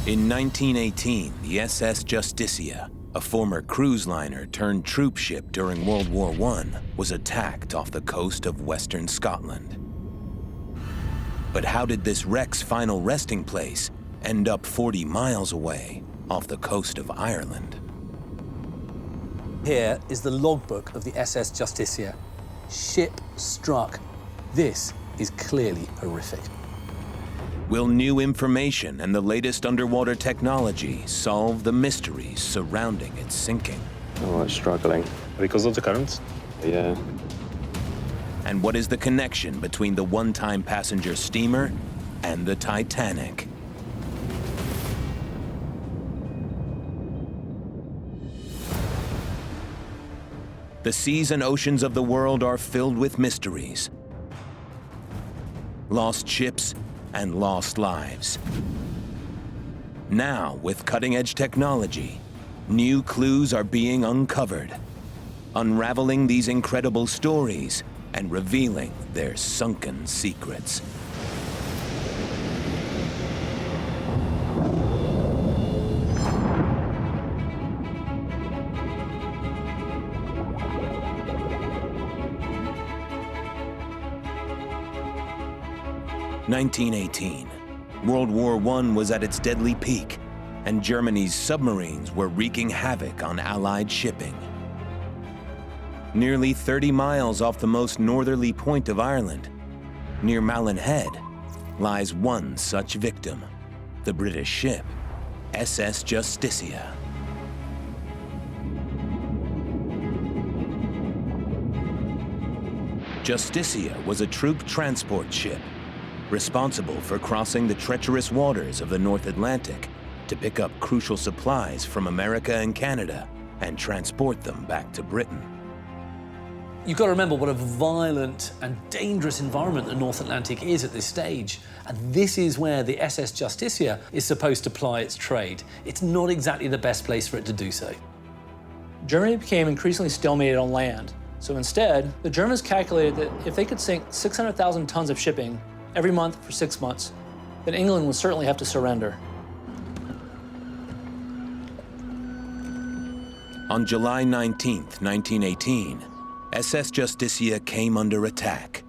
In 1918, the SS Justicia, a former cruise liner turned troop ship during World War I, was attacked off the coast of western Scotland. But how did this wreck's final resting place end up 40 miles away off the coast of Ireland? Here is the logbook of the SS Justicia. Ship struck. This is clearly horrific. Will new information and the latest underwater technology solve the mysteries surrounding its sinking? Oh, it's struggling. Because of the currents? Yeah. And what is the connection between the one-time passenger steamer and the Titanic? The seas and oceans of the world are filled with mysteries. Lost ships and lost lives. Now, with cutting-edge technology, new clues are being uncovered, unraveling these incredible stories and revealing their sunken secrets. (1918). World War I was at its deadly peak, and Germany's submarines were wreaking havoc on Allied shipping. Nearly 30 miles off the most northerly point of Ireland, near Malin Head, lies one such victim, the British ship SS Justicia. Justicia was a troop transport ship responsible for crossing the treacherous waters of the North Atlantic to pick up crucial supplies from America and Canada and transport them back to Britain. You've got to remember what a violent and dangerous environment the North Atlantic is at this stage. And this is where the SS Justicia is supposed to ply its trade. It's not exactly the best place for it to do so. Germany became increasingly stalemated on land. So instead, the Germans calculated that if they could sink 600,000 tons of shipping every month for 6 months, then England would certainly have to surrender. On July 19, 1918, SS Justicia came under attack.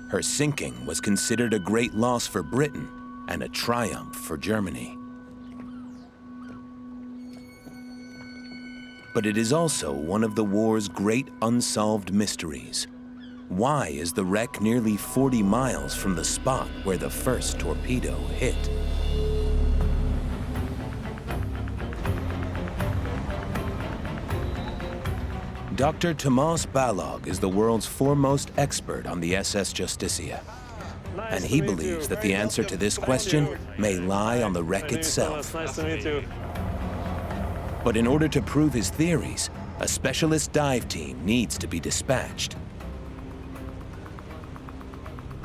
Her sinking was considered a great loss for Britain and a triumph for Germany. But it is also one of the war's great unsolved mysteries. Why is the wreck nearly 40 miles from the spot where the first torpedo hit? Dr. Tomas Balog is the world's foremost expert on the SS Justicia, and he believes that the answer to this question may lie on the wreck itself. Nice to meet you. But in order to prove his theories, a specialist dive team needs to be dispatched.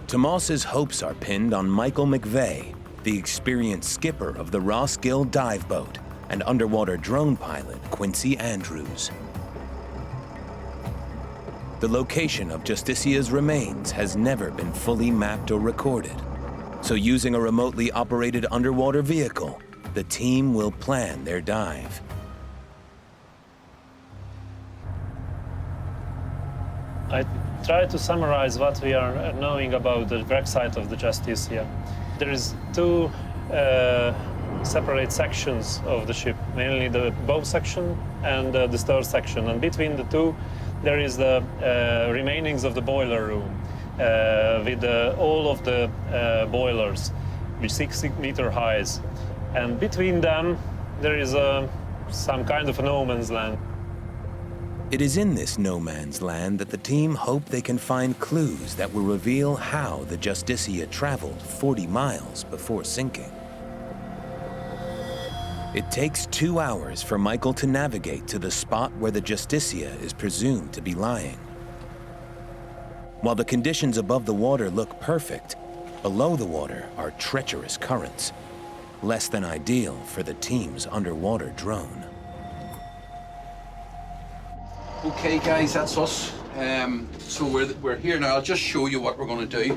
Tomas's hopes are pinned on Michael McVeigh, the experienced skipper of the Rossgill dive boat, and underwater drone pilot Quincy Andrews. The location of Justicia's remains has never been fully mapped or recorded, so using a remotely operated underwater vehicle, the team will plan their dive. I try to summarize what we are knowing about the wreck site of the Justicia. There is two separate sections of the ship, mainly the bow section and the stern section. And between the two, there is the remainings of the boiler room with all of the boilers, with 6-meter highs. And between them, there is some kind of a no man's land. It is in this no man's land that the team hope they can find clues that will reveal how the Justicia traveled 40 miles before sinking. It takes 2 hours for Michael to navigate to the spot where the Justicia is presumed to be lying. While the conditions above the water look perfect, below the water are treacherous currents, less than ideal for the team's underwater drone. Okay, guys, that's us. So we're here now. I'll just show you what we're going to do.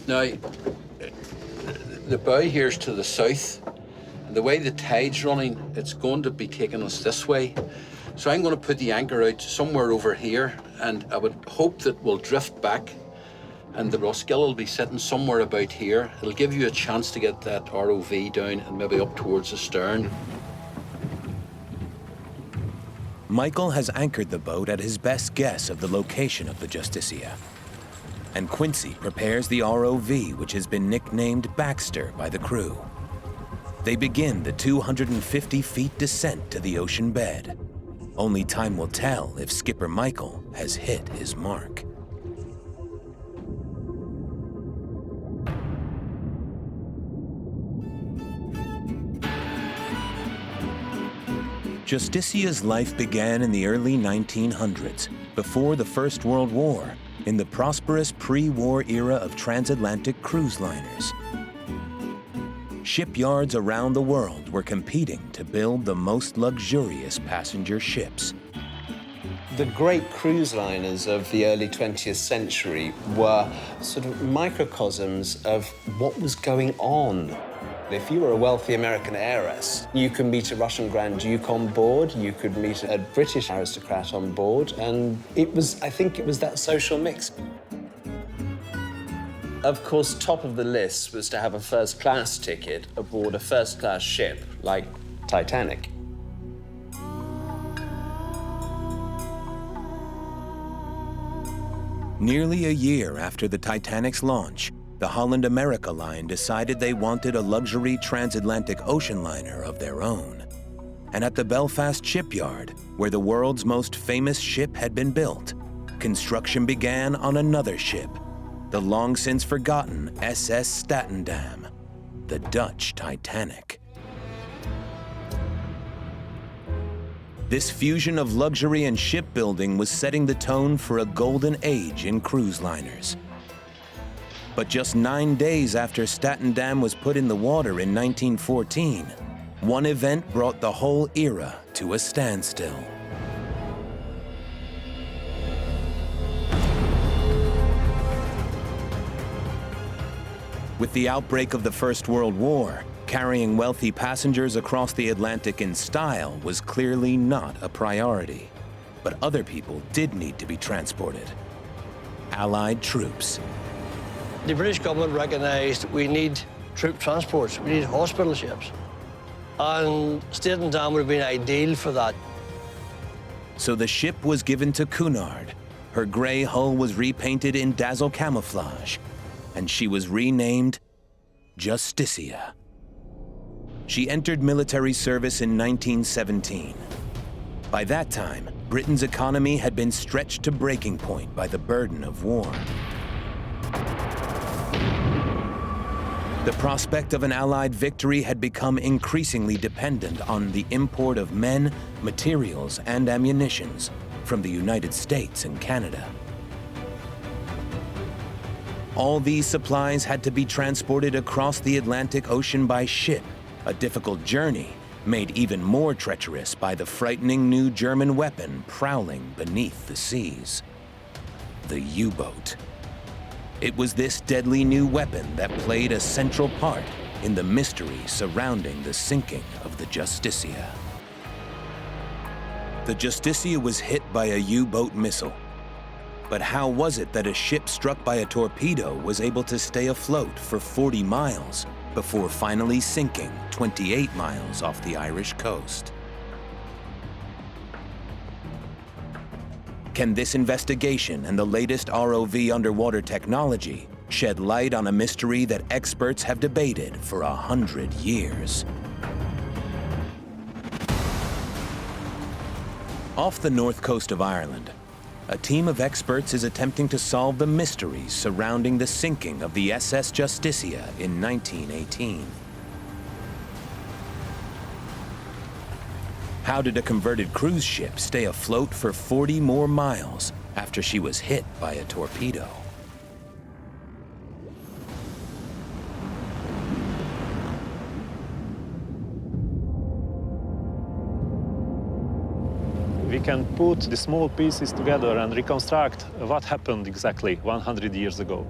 Now, The bow here's to the south. And the way the tide's running, it's going to be taking us this way. So I'm going to put the anchor out somewhere over here, and I would hope that we'll drift back, and the Roskill will be sitting somewhere about here. It'll give you a chance to get that ROV down and maybe up towards the stern. Michael has anchored the boat at his best guess of the location of the Justicia. And Quincy prepares the ROV, which has been nicknamed Baxter by the crew. They begin the 250 feet descent to the ocean bed. Only time will tell if Skipper Michael has hit his mark. Justicia's life began in the early 1900s, before the First World War, in the prosperous pre-war era of transatlantic cruise liners. Shipyards around the world were competing to build the most luxurious passenger ships. The great cruise liners of the early 20th century were sort of microcosms of what was going on. If you were a wealthy American heiress, you could meet a Russian Grand Duke on board, you could meet a British aristocrat on board, and I think it was that social mix. Of course, top of the list was to have a first-class ticket aboard a first-class ship like Titanic. Nearly a year after the Titanic's launch, the Holland America Line decided they wanted a luxury transatlantic ocean liner of their own. And at the Belfast shipyard, where the world's most famous ship had been built, construction began on another ship, the long-since forgotten SS Statendam, the Dutch Titanic. This fusion of luxury and shipbuilding was setting the tone for a golden age in cruise liners. But just 9 days after Statendam was put in the water in 1914, one event brought the whole era to a standstill. With the outbreak of the First World War, carrying wealthy passengers across the Atlantic in style was clearly not a priority. But other people did need to be transported. Allied troops. The British government recognised we need troop transports, we need hospital ships. And Statendam would have been ideal for that. So the ship was given to Cunard. Her grey hull was repainted in dazzle camouflage, and she was renamed Justicia. She entered military service in 1917. By that time, Britain's economy had been stretched to breaking point by the burden of war. The prospect of an Allied victory had become increasingly dependent on the import of men, materials, and ammunitions from the United States and Canada. All these supplies had to be transported across the Atlantic Ocean by ship, a difficult journey made even more treacherous by the frightening new German weapon prowling beneath the seas: the U-boat. It was this deadly new weapon that played a central part in the mystery surrounding the sinking of the Justicia. The Justicia was hit by a U-boat missile. But how was it that a ship struck by a torpedo was able to stay afloat for 40 miles before finally sinking 28 miles off the Irish coast? Can this investigation and the latest ROV underwater technology shed light on a mystery that experts have debated for 100 years? Off the north coast of Ireland, a team of experts is attempting to solve the mysteries surrounding the sinking of the SS Justicia in 1918. How did a converted cruise ship stay afloat for 40 more miles after she was hit by a torpedo? We can put the small pieces together and reconstruct what happened exactly 100 years ago.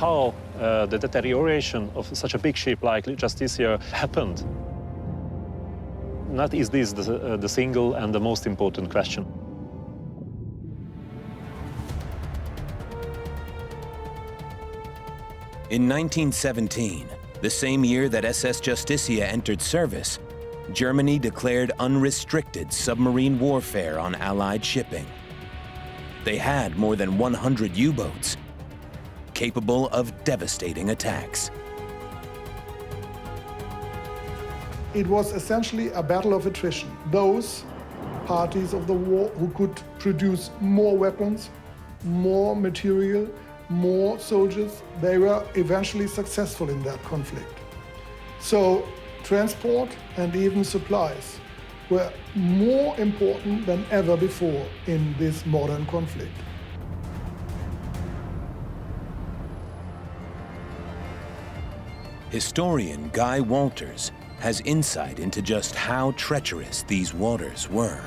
how the deterioration of such a big ship like Justicia happened. Not is this the single and the most important question. In 1917, the same year that SS Justicia entered service, Germany declared unrestricted submarine warfare on Allied shipping. They had more than 100 U-boats, capable of devastating attacks. It was essentially a battle of attrition. Those parties of the war who could produce more weapons, more material, more soldiers, they were eventually successful in that conflict. So transport and even supplies were more important than ever before in this modern conflict. Historian Guy Walters has insight into just how treacherous these waters were.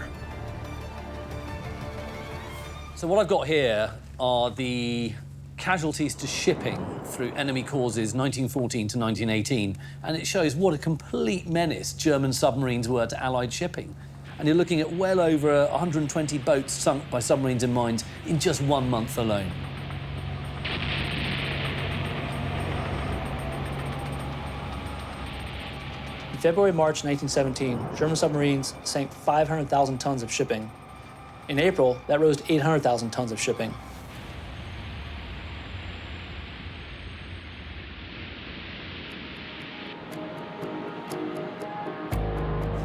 So what I've got here are the casualties to shipping through enemy causes 1914 to 1918, and it shows what a complete menace German submarines were to Allied shipping. And you're looking at well over 120 boats sunk by submarines and mines in just 1 month alone. In February-March 1917, German submarines sank 500,000 tons of shipping. In April, that rose to 800,000 tons of shipping.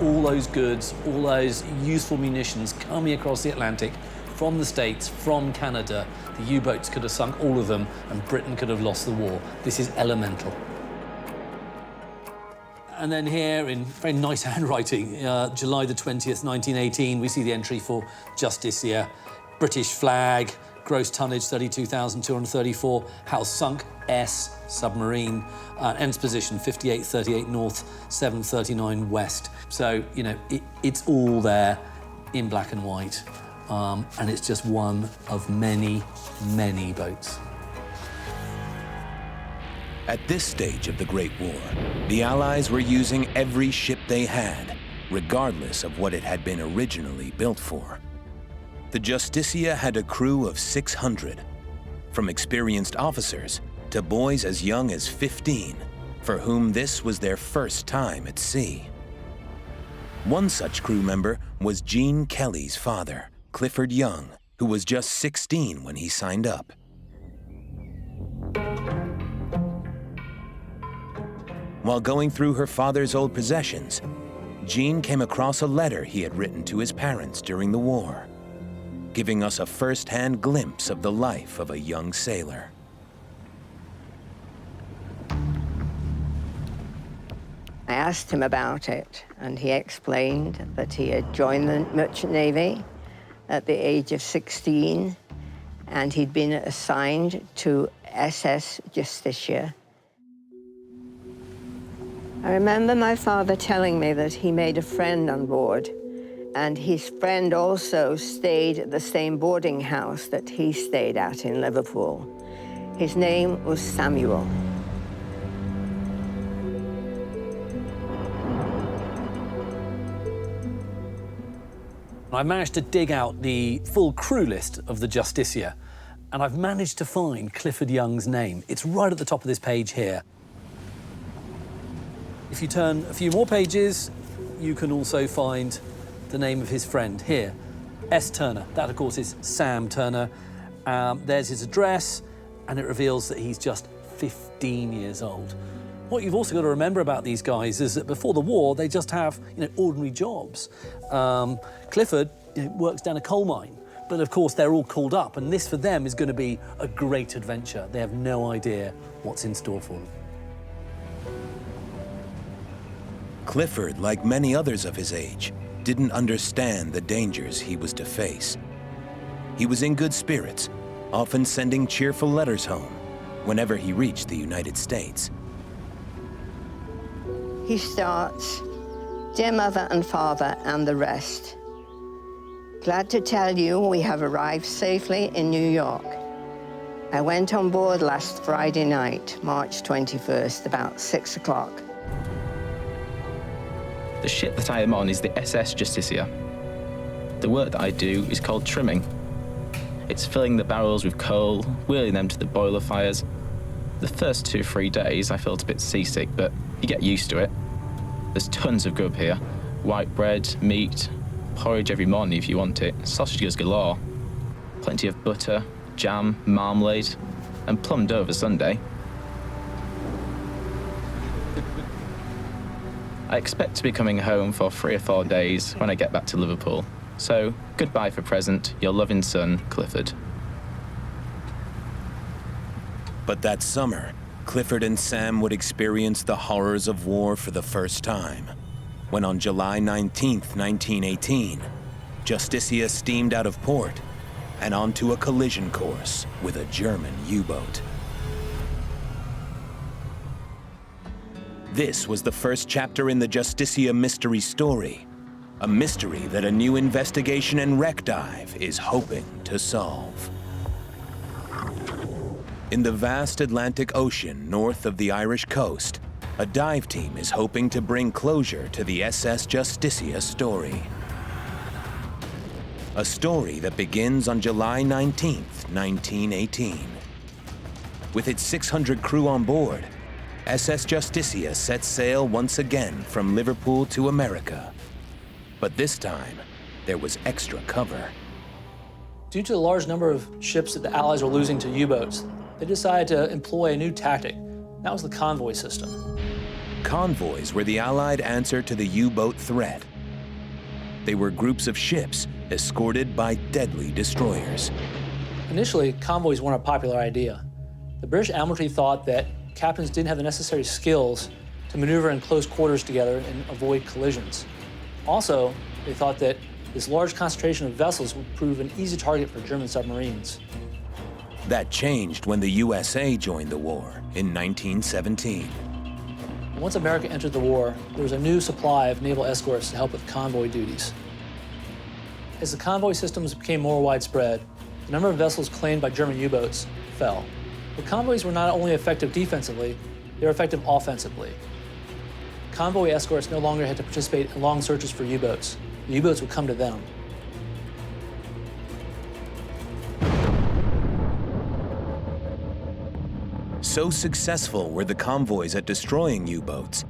All those goods, all those useful munitions coming across the Atlantic from the States, from Canada. The U-boats could have sunk all of them, and Britain could have lost the war. This is elemental. And then here, in very nice handwriting, July the 20th, 1918, we see the entry for Justicia. British flag, gross tonnage 32,234, house sunk, S, submarine, ends position 5838 north, 739 west. So, you know, it's all there in black and white, and it's just one of many, many boats. At this stage of the Great War, the Allies were using every ship they had, regardless of what it had been originally built for. The Justicia had a crew of 600, from experienced officers to boys as young as 15, for whom this was their first time at sea. One such crew member was Gene Kelly's father, Clifford Young, who was just 16 when he signed up. While going through her father's old possessions, Gene came across a letter he had written to his parents during the war, giving us a first-hand glimpse of the life of a young sailor. I asked him about it, and he explained that he had joined the Merchant Navy at the age of 16, and he'd been assigned to SS Justicia. I remember my father telling me that he made a friend on board, and his friend also stayed at the same boarding house that he stayed at in Liverpool. His name was Samuel. I managed to dig out the full crew list of the Justicia, and I've managed to find Clifford Young's name. It's right at the top of this page here. If you turn a few more pages, you can also find the name of his friend here, S. Turner. That, of course, is Sam Turner. There's his address, and it reveals that he's just 15 years old. What you've also got to remember about these guys is that before the war, they just have, ordinary jobs. Clifford works down a coal mine, but of course they're all called up, and this for them is going to be a great adventure. They have no idea what's in store for them. Clifford, like many others of his age, didn't understand the dangers he was to face. He was in good spirits, often sending cheerful letters home whenever he reached the United States. He starts, "Dear Mother and Father and the rest, glad to tell you we have arrived safely in New York. I went on board last Friday night, March 21st, about 6 o'clock. The ship that I am on is the SS Justicia. The work that I do is called trimming. It's filling the barrels with coal, wheeling them to the boiler fires. The first 2 or 3 days, I felt a bit seasick, but you get used to it. There's tons of grub here. White bread, meat, porridge every morning if you want it, sausages galore. Plenty of butter, jam, marmalade, and plum over Sunday. I expect to be coming home for 3 or 4 days when I get back to Liverpool. So, goodbye for present, your loving son, Clifford. But that summer, Clifford and Sam would experience the horrors of war for the first time, when on July 19th, 1918, Justicia steamed out of port and onto a collision course with a German U-boat. This was the first chapter in the Justicia mystery story, a mystery that a new investigation and wreck dive is hoping to solve. In the vast Atlantic Ocean north of the Irish coast, a dive team is hoping to bring closure to the SS Justicia story. A story that begins on July 19th, 1918. With its 600 crew on board, SS Justicia sets sail once again from Liverpool to America. But this time, there was extra cover. Due to the large number of ships that the Allies were losing to U-boats, they decided to employ a new tactic. That was the convoy system. Convoys were the Allied answer to the U-boat threat. They were groups of ships escorted by deadly destroyers. Initially, convoys weren't a popular idea. The British Admiralty thought that captains didn't have the necessary skills to maneuver in close quarters together and avoid collisions. Also, they thought that this large concentration of vessels would prove an easy target for German submarines. That changed when the USA joined the war in 1917. Once America entered the war, there was a new supply of naval escorts to help with convoy duties. As the convoy systems became more widespread, the number of vessels claimed by German U-boats fell. The convoys were not only effective defensively, they were effective offensively. Convoy escorts no longer had to participate in long searches for U-boats. The U-boats would come to them. So successful were the convoys at destroying U-boats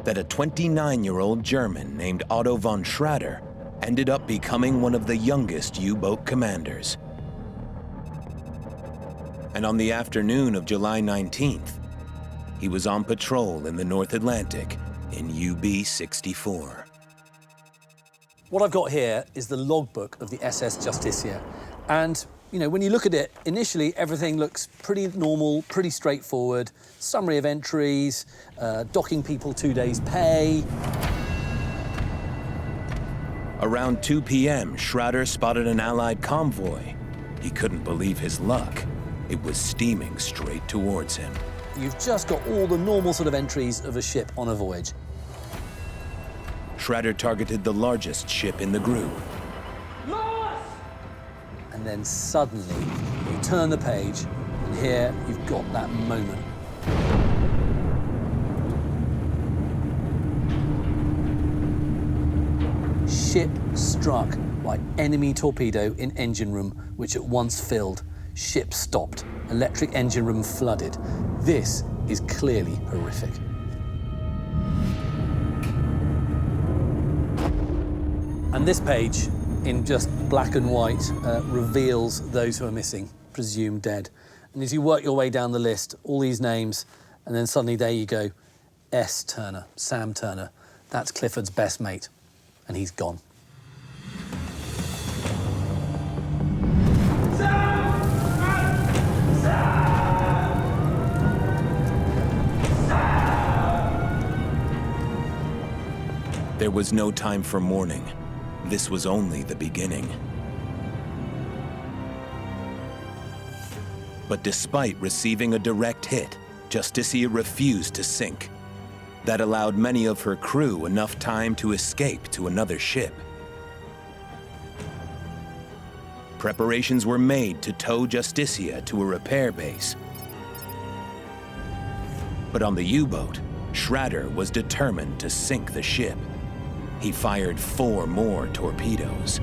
that a 29-year-old German named Otto von Schrader ended up becoming one of the youngest U-boat commanders. And on the afternoon of July 19th, he was on patrol in the North Atlantic in UB-64. What I've got here is the logbook of the SS Justicia. And, you know, when you look at it, initially everything looks pretty normal, pretty straightforward. Summary of entries, docking people 2 days' pay. Around 2 p.m., Schrader spotted an Allied convoy. He couldn't believe his luck. It was steaming straight towards him. You've just got all the normal sort of entries of a ship on a voyage. Schrader targeted the largest ship in the group. And then suddenly, you turn the page, and here you've got that moment. Ship struck by enemy torpedo in engine room, which at once filled. Ship stopped. Electric engine room flooded. This is clearly horrific. And this page, in just black and white, reveals those who are missing, presumed dead. And as you work your way down the list, all these names, and then suddenly there you go, S. Turner, Sam Turner. That's Clifford's best mate, and he's gone. There was no time for mourning. This was only the beginning. But despite receiving a direct hit, Justicia refused to sink. That allowed many of her crew enough time to escape to another ship. preparations were made to tow Justicia to a repair base. But on the U-boat, Schrader was determined to sink the ship. He fired 4 more torpedoes.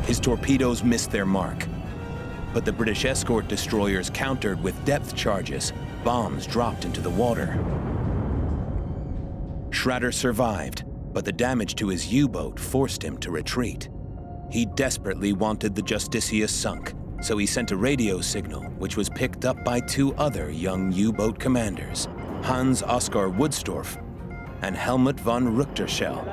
His torpedoes missed their mark, but the British escort destroyers countered with depth charges. Bombs dropped into the water. Schrader survived, but the damage to his U-boat forced him to retreat. He desperately wanted the Justicia sunk, so he sent a radio signal, which was picked up by 2 other young U-boat commanders, Hans Oskar Woodstorff and Helmut von Richterschell.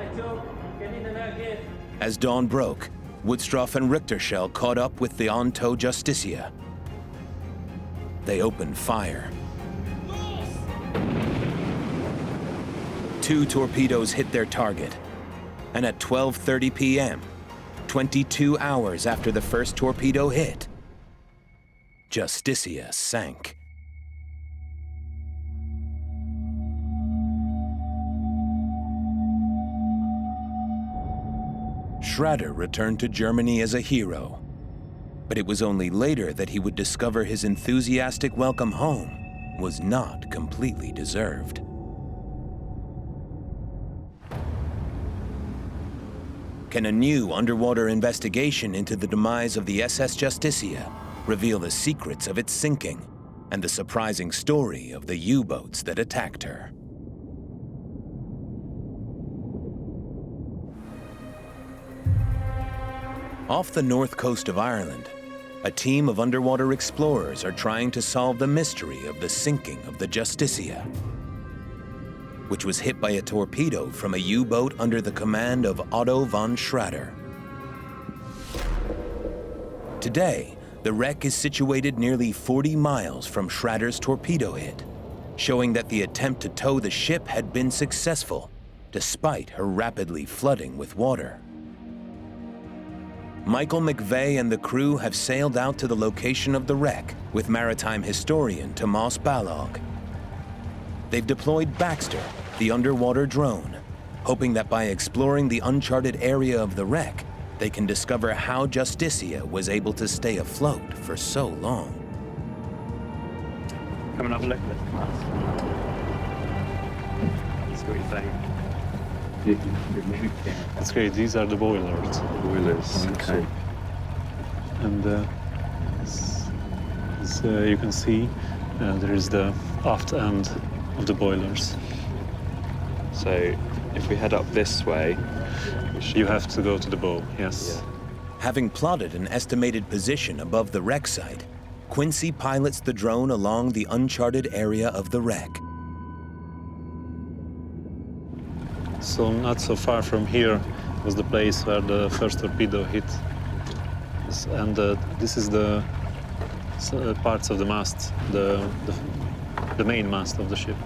As dawn broke, Woodstorff and Richterschell caught up with the on-tow Justicia. They opened fire. 2 torpedoes hit their target, and at 12:30 p.m., 22 hours after the first torpedo hit, Justicia sank. Schrader returned to Germany as a hero, but it was only later that he would discover his enthusiastic welcome home was not completely deserved. Can a new underwater investigation into the demise of the SS Justicia reveal the secrets of its sinking and the surprising story of the U-boats that attacked her? Off the north coast of Ireland, a team of underwater explorers are trying to solve the mystery of the sinking of the Justicia, which was hit by a torpedo from a U-boat under the command of Otto von Schrader. Today, the wreck is situated nearly 40 miles from Schrader's torpedo hit, showing that the attempt to tow the ship had been successful, despite her rapidly flooding with water. Michael McVeigh and the crew have sailed out to the location of the wreck with maritime historian Tomas Balog. They've deployed Baxter, the underwater drone, hoping that by exploring the uncharted area of the wreck, they can discover how Justicia was able to stay afloat for so long. Come and have a look at it. That's what you think. That's great. These are the boilers. Boilers. Okay. And as you can see, there is the aft end of the boilers. So if we head up this way, You have to go to the bow, yes. Having plotted an estimated position above the wreck site, Quincy pilots the drone along the uncharted area of the wreck. So not so far from here was the place where the first torpedo hit. And this is the parts of the mast, the main mast of the ship.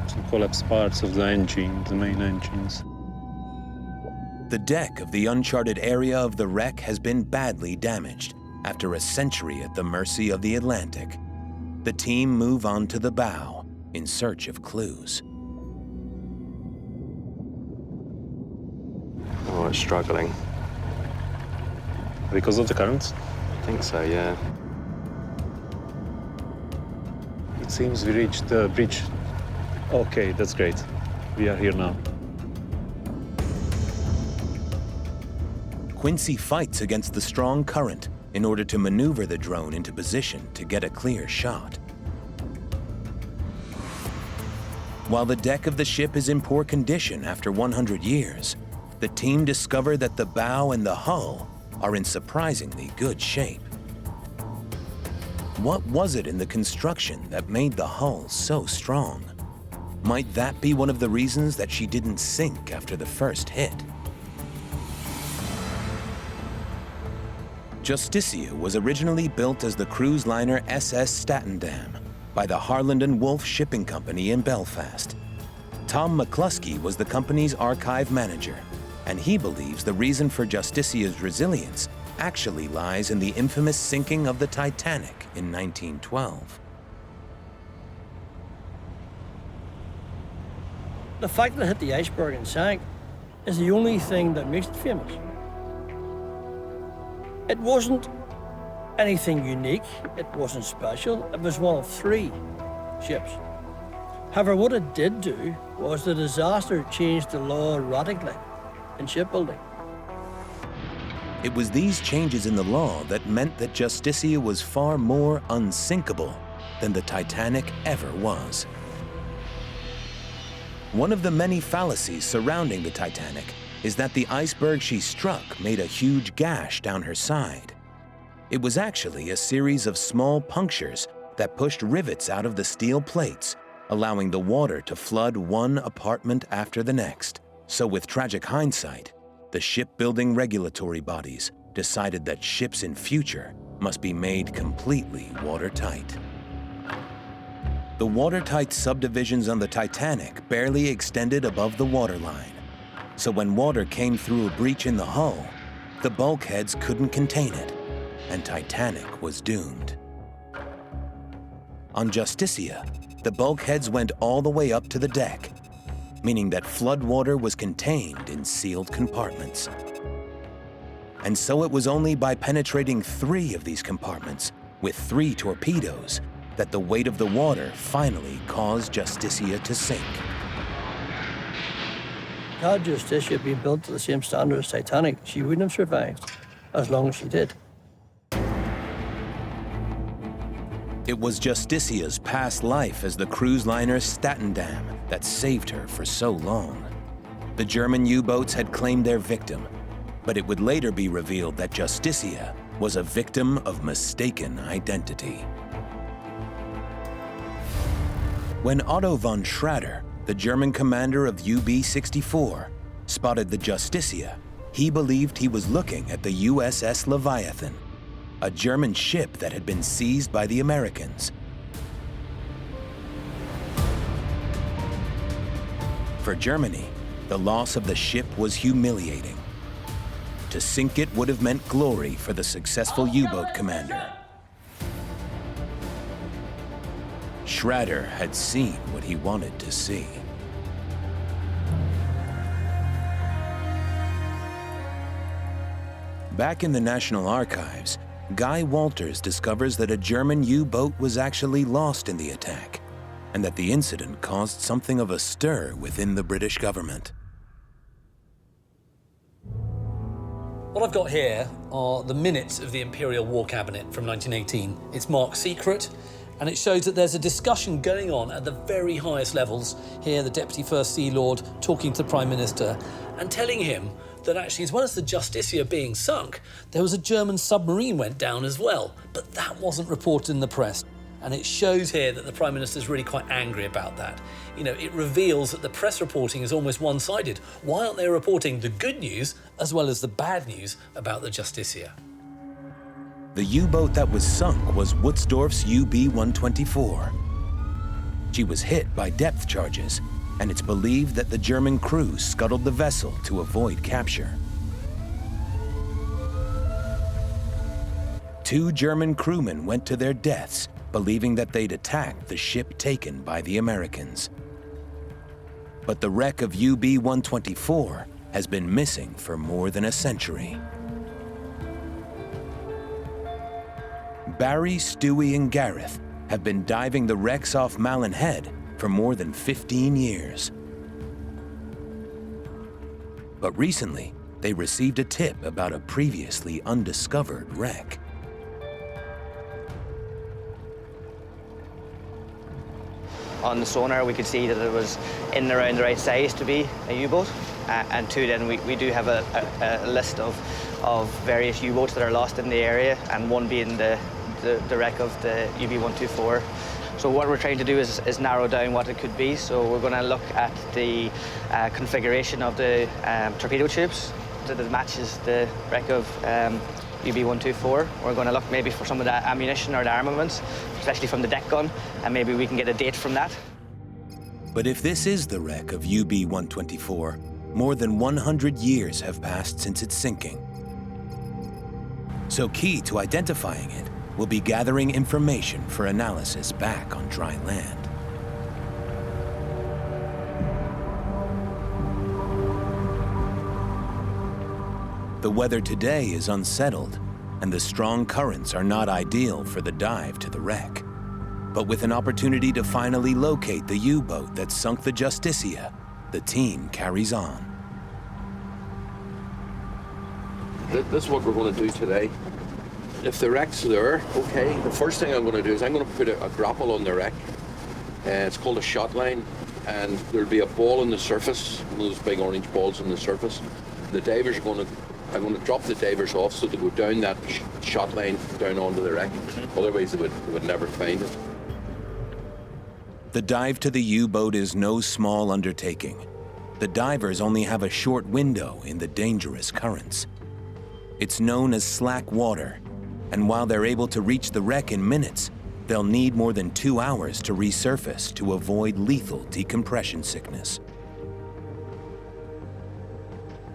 Some collapsed parts of the engine, the main engines. The deck of the uncharted area of the wreck has been badly damaged after a century at the mercy of the Atlantic. The team move on to the bow in search of clues. oh, it's struggling. Because of the current? I think so, yeah. It seems we reached the bridge. Okay, that's great. We are here now. Quincy fights against the strong current in order to maneuver the drone into position to get a clear shot. While the deck of the ship is in poor condition after 100 years, the team discover that the bow and the hull are in surprisingly good shape. What was it in the construction that made the hull so strong? Might that be one of the reasons that she didn't sink after the first hit? Justicia was originally built as the cruise liner SS Statendam by the Harland and Wolff Shipping Company in Belfast. Tom McCluskey was the company's archive manager, and he believes the reason for Justicia's resilience actually lies in the infamous sinking of the Titanic in 1912. The fact that it hit the iceberg and sank is the only thing that makes it famous. It wasn't anything unique, it wasn't special, it was one of 3 ships. However, what it did do was the disaster changed the law radically in shipbuilding. It was these changes in the law that meant that Justicia was far more unsinkable than the Titanic ever was. One of the many fallacies surrounding the Titanic is that the iceberg she struck made a huge gash down her side. It was actually a series of small punctures that pushed rivets out of the steel plates, allowing the water to flood one apartment after the next. So with tragic hindsight, the shipbuilding regulatory bodies decided that ships in future must be made completely watertight. The watertight subdivisions on the Titanic barely extended above the waterline. So when water came through a breach in the hull, the bulkheads couldn't contain it, and Titanic was doomed. On Justicia, the bulkheads went all the way up to the deck, meaning that floodwater was contained in sealed compartments. And so it was only by penetrating 3 of these compartments with 3 torpedoes that the weight of the water finally caused Justicia to sink. Had Justicia been built to the same standard as Titanic, she wouldn't have survived as long as she did. It was Justicia's past life as the cruise liner Statendam that saved her for so long. The German U-boats had claimed their victim, but it would later be revealed that Justicia was a victim of mistaken identity. When Otto von Schrader, the German commander of UB-64, spotted the Justicia, he believed he was looking at the USS Leviathan, a German ship that had been seized by the Americans. For Germany, the loss of the ship was humiliating. To sink it would have meant glory for the successful U-boat commander. Schrader had seen what he wanted to see. Back in the National Archives, Guy Walters discovers that a German U-boat was actually lost in the attack, and that the incident caused something of a stir within the British government. What I've got here are the minutes of the Imperial War Cabinet from 1918. It's marked secret, and it shows that there's a discussion going on at the very highest levels. Here, the Deputy First Sea Lord talking to the Prime Minister and telling him that actually, as well as the Justicia being sunk, there was a German submarine went down as well. But that wasn't reported in the press. And it shows here that the Prime Minister is really quite angry about that. You know, it reveals that the press reporting is almost one-sided. Why aren't they reporting the good news as well as the bad news about the Justicia? The U-boat that was sunk was Wutzdorf's UB-124. She was hit by depth charges, and it's believed that the German crew scuttled the vessel to avoid capture. 2 German crewmen went to their deaths, believing that they'd attacked the ship taken by the Americans. But the wreck of UB-124 has been missing for more than a century. Barry, Stewie, and Gareth have been diving the wrecks off Malin Head for more than 15 years. But recently, they received a tip about a previously undiscovered wreck. On the sonar, we could see that it was in and around the right size to be a U-boat. And 2, then we do have a list of various U-boats that are lost in the area, and 1 being the wreck of the UB-124. So what we're trying to do is narrow down what it could be. So we're going to look at the configuration of the torpedo tubes that matches the wreck of UB-124. We're going to look maybe for some of the ammunition or the armaments, especially from the deck gun, and maybe we can get a date from that. But if this is the wreck of UB-124, more than 100 years have passed since its sinking. So key to identifying it will be gathering information for analysis back on dry land. The weather today is unsettled, and the strong currents are not ideal for the dive to the wreck. But with an opportunity to finally locate the U-boat that sunk the Justicia, the team carries on. This is what we're going to do today. If the wreck's there, okay, the first thing I'm going to do is I'm going to put a grapple on the wreck. It's called a shot line, and there'll be a ball on the surface, one of those big orange balls on the surface. The divers I'm going to drop the divers off so they go down that shot line down onto the wreck. Otherwise they would never find it. The dive to the U-boat is no small undertaking. The divers only have a short window in the dangerous currents. It's known as slack water, and while they're able to reach the wreck in minutes, they'll need more than 2 hours to resurface to avoid lethal decompression sickness.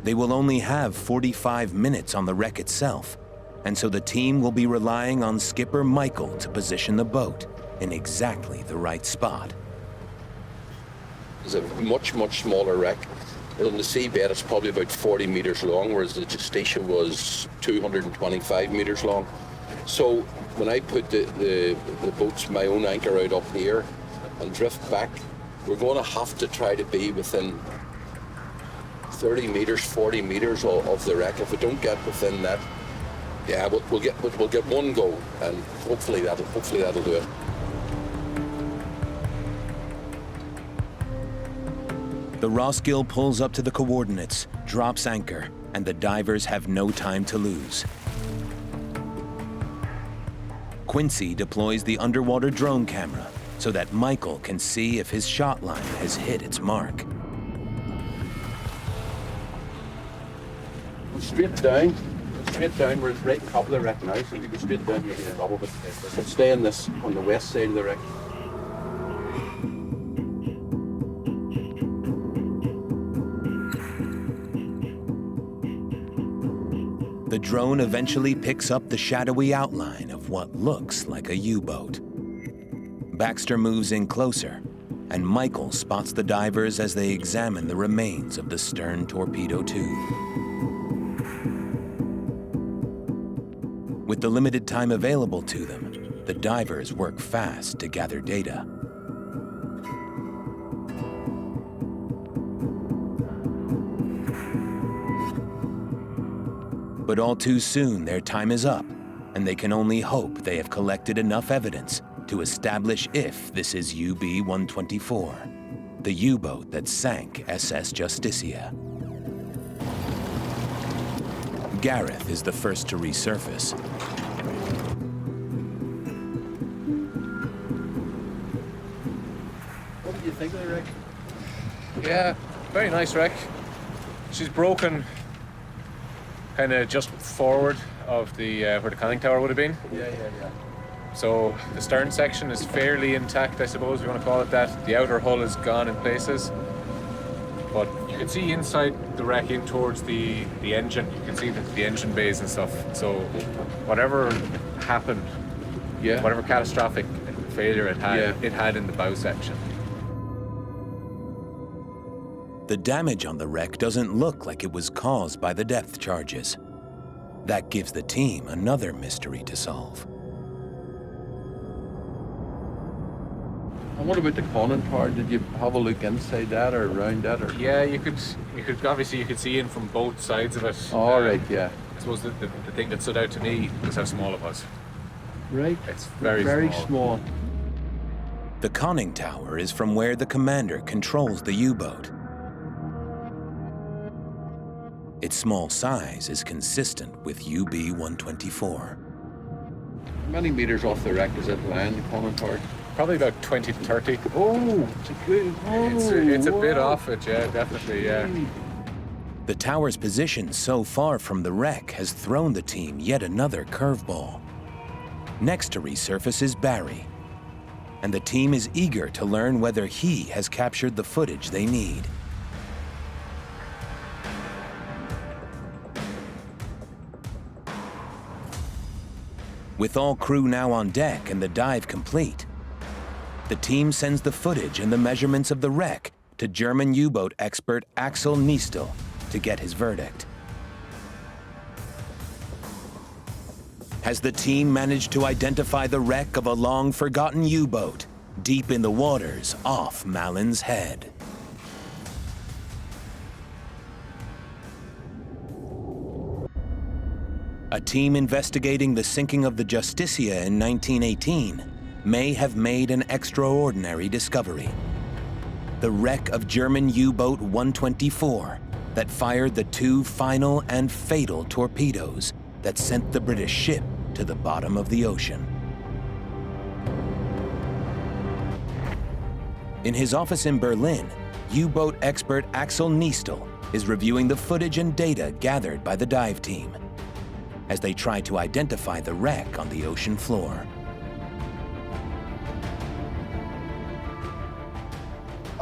They will only have 45 minutes on the wreck itself, and so the team will be relying on skipper Michael to position the boat in exactly the right spot. It's a much, much smaller wreck. On the seabed, it's probably about 40 meters long, whereas the Justicia was 225 meters long. So when I put the boat's my own anchor out up here and drift back, we're going to have to try to be within 30 meters, 40 meters of the wreck. If we don't get within that, yeah, we'll get one go, and hopefully that'll do it. The Roskill pulls up to the coordinates, drops anchor, and the divers have no time to lose. Quincy deploys the underwater drone camera so that Michael can see if his shot line has hit its mark. Straight down. We're right top of the wreck now, so if you go straight down, you'll get a double, but we'll stay on the west side of the wreck. The drone eventually picks up the shadowy outline of what looks like a U-boat. Baxter moves in closer, and Michael spots the divers as they examine the remains of the stern torpedo tube. With the limited time available to them, the divers work fast to gather data. But all too soon, their time is up, and they can only hope they have collected enough evidence to establish if this is UB-124, the U-boat that sank SS Justicia. Gareth is the first to resurface. What did you think of the wreck? Yeah, very nice wreck. She's broken kind of just forward of the where the conning tower would have been. Yeah. So the stern section is fairly intact, I suppose you want to call it that. The outer hull is gone in places. But you can see inside the wreck in towards the engine. You can see the engine bays and stuff. So whatever happened, whatever catastrophic failure it had in the bow section. The damage on the wreck doesn't look like it was caused by the depth charges. That gives the team another mystery to solve. And what about the conning tower? Did you have a look inside that or around that? Or? Yeah, you could obviously see in from both sides of it. All right, yeah. I suppose the thing that stood out to me was how small it was. Right. It's very small. The conning tower is from where the commander controls the U-boat. Its small size is consistent with UB-124. How many meters off the wreck does it land, the conning tower? Probably about 20 to 30. Oh, it's a good. It's a bit off it, yeah, definitely, yeah. The tower's position so far from the wreck has thrown the team yet another curveball. Next to resurface is Barry, and the team is eager to learn whether he has captured the footage they need. With all crew now on deck and the dive complete, the team sends the footage and the measurements of the wreck to German U-boat expert Axel Niestel to get his verdict. has the team managed to identify the wreck of a long-forgotten U-boat deep in the waters off Malin's Head. A team investigating the sinking of the Justicia in 1918 may have made an extraordinary discovery. The wreck of German U-boat 124 that fired the 2 final and fatal torpedoes that sent the British ship to the bottom of the ocean. In his office in Berlin, U-boat expert Axel Niestel is reviewing the footage and data gathered by the dive team as they try to identify the wreck on the ocean floor.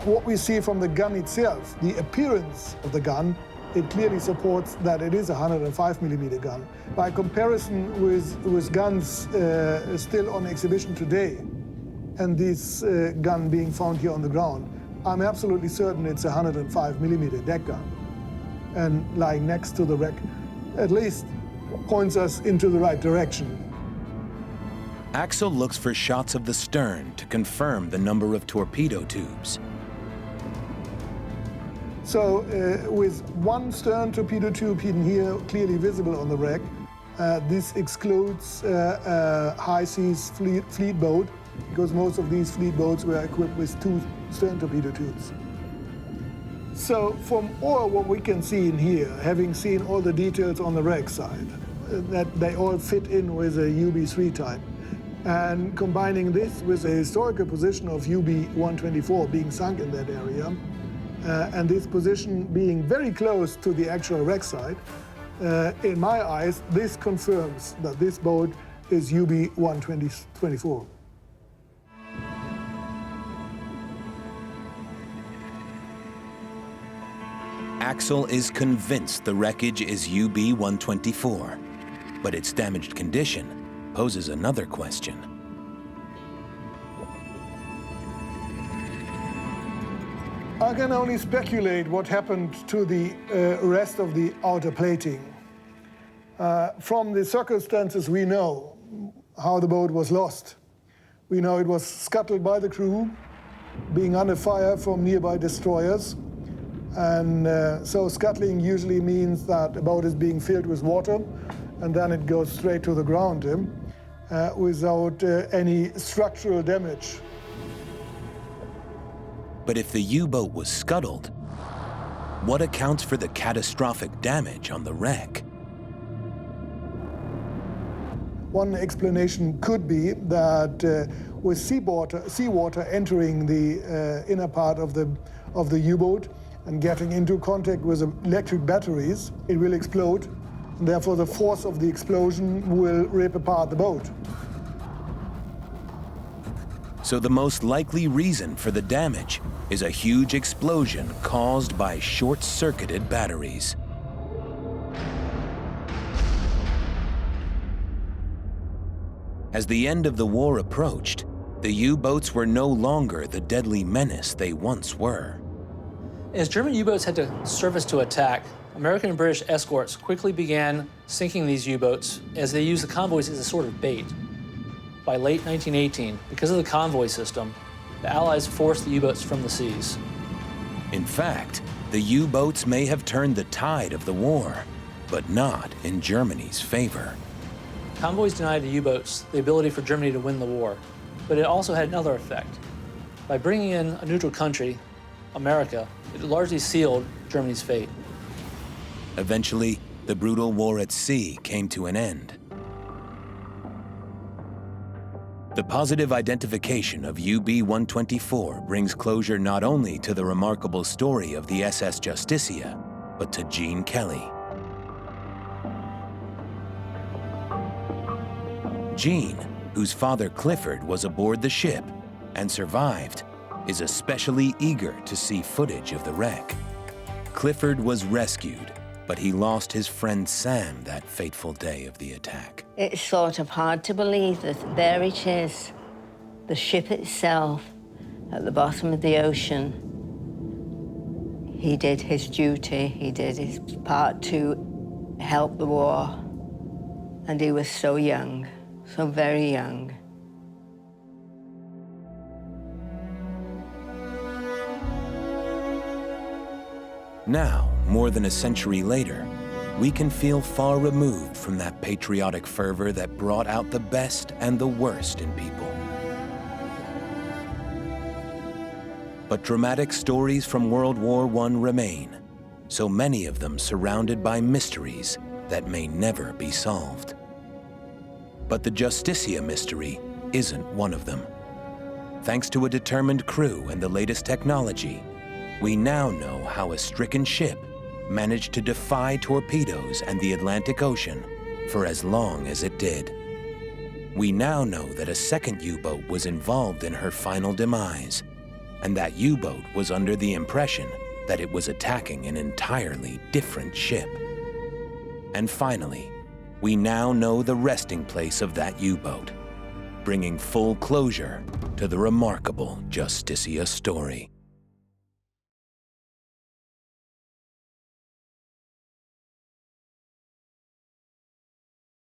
What we see from the gun itself, the appearance of the gun, it clearly supports that it is a 105mm gun. By comparison with guns still on exhibition today, and this gun being found here on the ground, I'm absolutely certain it's a 105mm deck gun. And lying next to the wreck, at least points us into the right direction. Axel looks for shots of the stern to confirm the number of torpedo tubes. So with one stern torpedo tube hidden here, clearly visible on the wreck, this excludes a high seas fleet boat, because most of these fleet boats were equipped with 2 stern torpedo tubes. So from all what we can see in here, having seen all the details on the wreck side, that they all fit in with a UB3 type, and combining this with a historical position of UB124 being sunk in that area, and this position being very close to the actual wreck site, in my eyes, this confirms that this boat is UB124. Axel is convinced the wreckage is UB124, but its damaged condition poses another question. I can only speculate what happened to the rest of the outer plating. From the circumstances we know how the boat was lost. We know it was scuttled by the crew, being under fire from nearby destroyers. And so scuttling usually means that a boat is being filled with water, and then it goes straight to the ground without any structural damage. But if the U-boat was scuttled, what accounts for the catastrophic damage on the wreck? One explanation could be that with seawater entering the inner part of the U-boat and getting into contact with electric batteries, it will explode, and therefore the force of the explosion will rip apart the boat. So the most likely reason for the damage is a huge explosion caused by short-circuited batteries. As the end of the war approached, the U-boats were no longer the deadly menace they once were. As German U-boats had to surface to attack, American and British escorts quickly began sinking these U-boats as they used the convoys as a sort of bait. By late 1918, because of the convoy system, the Allies forced the U-boats from the seas. In fact, the U-boats may have turned the tide of the war, but not in Germany's favor. Convoys denied the U-boats the ability for Germany to win the war, but it also had another effect. By bringing in a neutral country, America, it largely sealed Germany's fate. Eventually, the brutal war at sea came to an end. The positive identification of UB-124 brings closure not only to the remarkable story of the SS Justicia, but to Gene Kelly. Gene, whose father Clifford was aboard the ship and survived, is especially eager to see footage of the wreck. Clifford was rescued, but he lost his friend Sam that fateful day of the attack. It's sort of hard to believe that there it is, the ship itself at the bottom of the ocean. He did his duty, he did his part to help the war, And he was so young, so very young. Now, more than a century later, we can feel far removed from that patriotic fervor that brought out the best and the worst in people. But dramatic stories from World War I remain, so many of them surrounded by mysteries that may never be solved. But the Justicia mystery isn't one of them. Thanks to a determined crew and the latest technology, we now know how a stricken ship managed to defy torpedoes and the Atlantic Ocean for as long as it did. We now know that a second U-boat was involved in her final demise, and that U-boat was under the impression that it was attacking an entirely different ship. And finally, we now know the resting place of that U-boat, bringing full closure to the remarkable Justicia story.